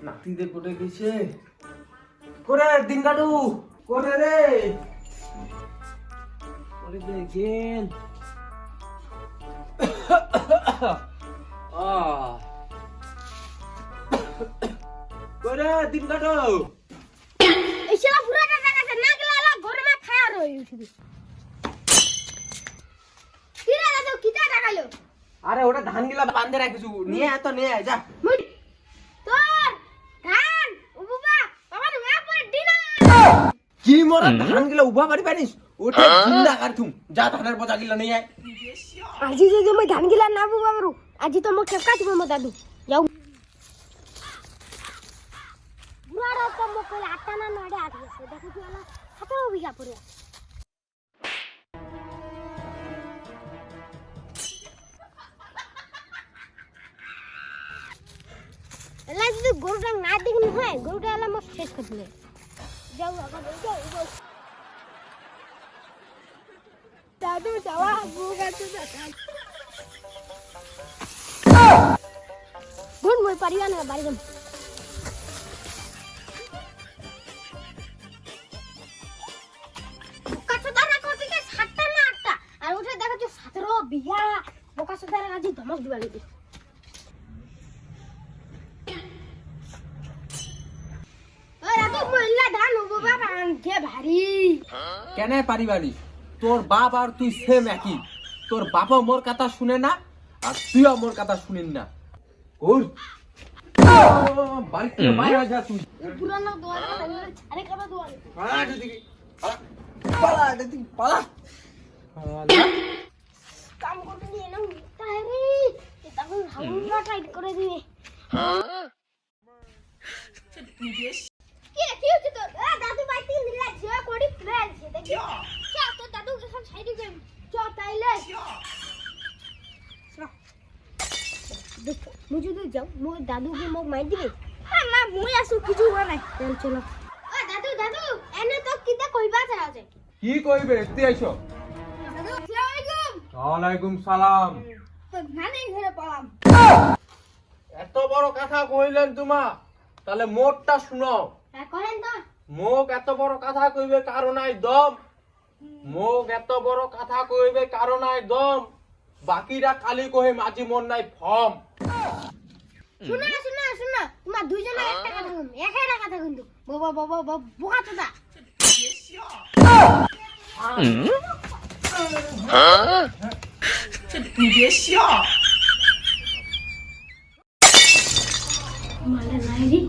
নাতি দে কোটে গেছে করে দিন কাটু করে রে করে দে গেল করে দিন কাটু এই শালা পুরাটা টাকাতে না গেলা ঘরে খায়া রই উঠবি কিরা দাদু কিটা টাকালো আরে ওটা ধান গিলা বাঁধে রাখিছু নিয়ে এত নিয়ে আয় যা তোর ধান উবা বাবা না পড়ে দিনা কি মোরা ধান গিলা উবা পারি পারিস ওটা জিন্দা কর তুম যা ধানের বোঝা গিলা নিয়ে আয় আজি যদি মই ধান গিলা না বুবা পারু আজি তো মোক ঠেকা দিব মো দাদু যাও বুড়াটা তো মোক কইলা আটা না নড়ে আট গেছে দেখো কি আলা 17 বিঘা পড়ে এলা যদি গরুটা না দেখুন হয় গরুটা এলা মোক শেষ করে দিলে যাও আবার যাও দাদু যাওয়া বুক আছে দাদা গুড মই পারিবা না বাড়ি যাম কাছদারা কোটিকে 7টা না 8টা আর উঠে দেখো যে 17 বিঘা বোকাছদারা আজি ধমক দিবা লাগি ওই রাতে মহিলা ধান উবো বাবা কে ভারী কেনে পারি পারিস তোর বাপ আর তুই সেম একই তোর বাপও মোর কথা শুনে না আর তুইও মোর কথা শুনিস না ওর বাড়ি থেকে বাইরে যা তুই পুরানো দোয়ারে ছাড়ে কাটা দোয়ারে পালা এদিকে পালা এদিকে পালা কাম করতে দিয়ে না তাহলে তখন হাউলা টাইট করে দিবে কি হচ্ছে তোর দাদু বাইতে নিলা জিয়া কোড়ি ফ্রেন্ডস দেখি চল তো দাদু কে সব সাইড করে চল তাইলে দেখো মুই যদি যাও মোর দাদু কে মোক মাই দিবে না মুই আসু কিছু হয় না চল চলো ও দাদু দাদু এনে তো কিটা কইবা চাও যে কি কইবে তুই আইছো দাদু আসসালামু আলাইকুম ওয়ালাইকুম সালাম তো নানি ঘরে পড়াম এত বড় কথা কইলেন তোমা তাহলে মোরটা শুনো করেন তো মোক এত বড় কথা কইবে কারণ নাই দম মোক এত বড় কথা কইবে কারণ নাই দম বাকিরা কালি কহে মাঝি মন নাই ফর্ম শুনা শুনা শুনা তোমার দুইজনের একটা কথা কইম একই কথা কিন্তু বাবা বাবা বাবা বোকা চোদা মালে নাইরি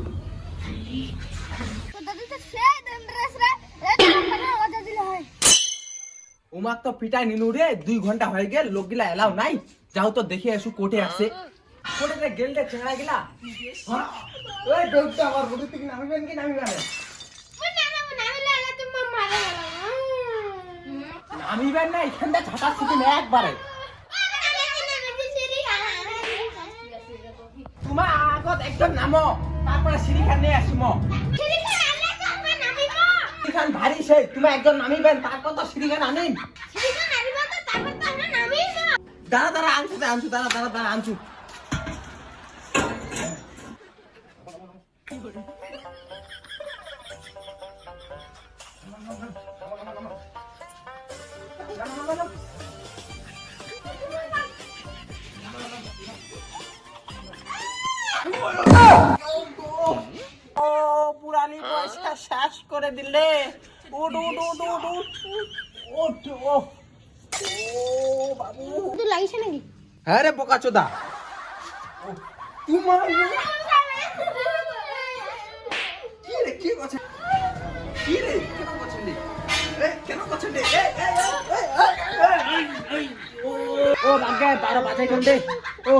তো দাদু তো সেই দন্ডরাস রে এটা কথা দিলে হয় উমাক তো পিটাই নিনু রে 2 ঘন্টা হয়ে গেল লোকগুলা এলাও নাই যাও তো দেখে আসু কোটে আছে কোটে রে গেল রে চেংড়া গিলা হ্যাঁ ওই ডোকটা আমার বডি থেকে নামিবেন কি নামিবেন নামিলে এলা তুমি মারে নামিবেন না এখানটা ঝাঁটা শিখেন একবারে তোমার আগত একদম নামো তারপরে সিঁড়িখান নিয়ে আসিমো সিঁড়িখান ভারী সে তুমি একজন নামিবেন তারপর তো সিঁড়িখান আনিন দাঁড়া দাঁড়া আনছু দাঁড়া দাঁড়া দাঁড়া আনছু ও পুরানি পয়সা শেষ করে দিলে উঠ উঠ উঠ উঠ উঠ ও বাবু তুই লাগিছে নাকি হ্যাঁ রে বোকা চোদা তোমার কি রে কি করছে কি রে কেন করছেন রে কেন করছেন রে ও লাগে 12 বাজে ঘন্টে ও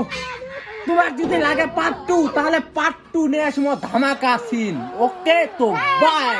তোমার যদি লাগে পার্ট 2 তাহলে পার্ট 2 নিয়ে আসবো ধামাকা সিন ওকে তো বাই